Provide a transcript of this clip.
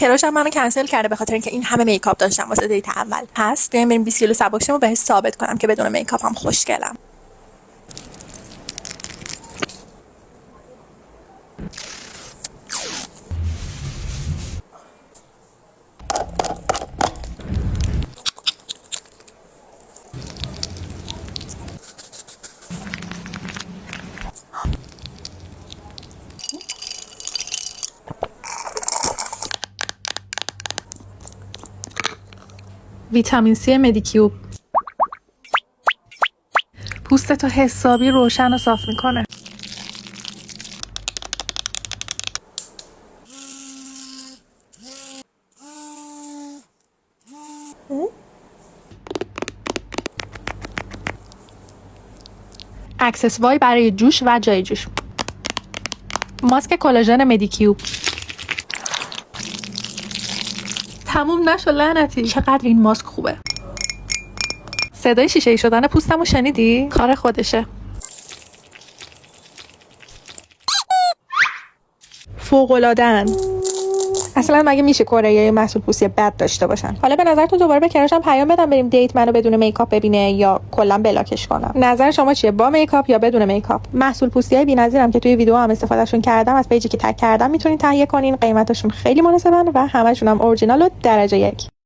کراش هم منو کنسل کرده به خاطر اینکه این همه میکاپ داشتم واسه دیت اول. پس بیایم بریم 20 کیلو سبک شم و بهش ثابت کنم که بدون میکاپ هم خوشگلم. ویتامین C مدیکیوب پوستتو حسابی روشن و صاف میکنه. اکسس وای برای جوش و جای جوش. ماسک کلاژن مدیکیوب. تموم نشو لعنتی. چقدر این ماسک خوبه. صدای شیشه‌ای شدن پوستمو شنیدی؟ کار خودشه. فوق‌العاده‌ان. اصلا مگه میشه کره‌ای محصول پوستی بد داشته باشن؟ حالا به نظرتون دوباره به کراشم پیام بدم بریم دیت منو بدون میکاپ ببینه یا کلا بلاکش کنم؟ نظر شما چیه، با میکاپ یا بدون میکاپ؟ محصول پوستیای بی‌نظیرم که توی ویدیو هم استفادهشون کردم از پیجی که تگ کردم میتونین تهیه کنین. قیمتشون خیلی مناسبن و همشون هم اورجینال و درجه 1.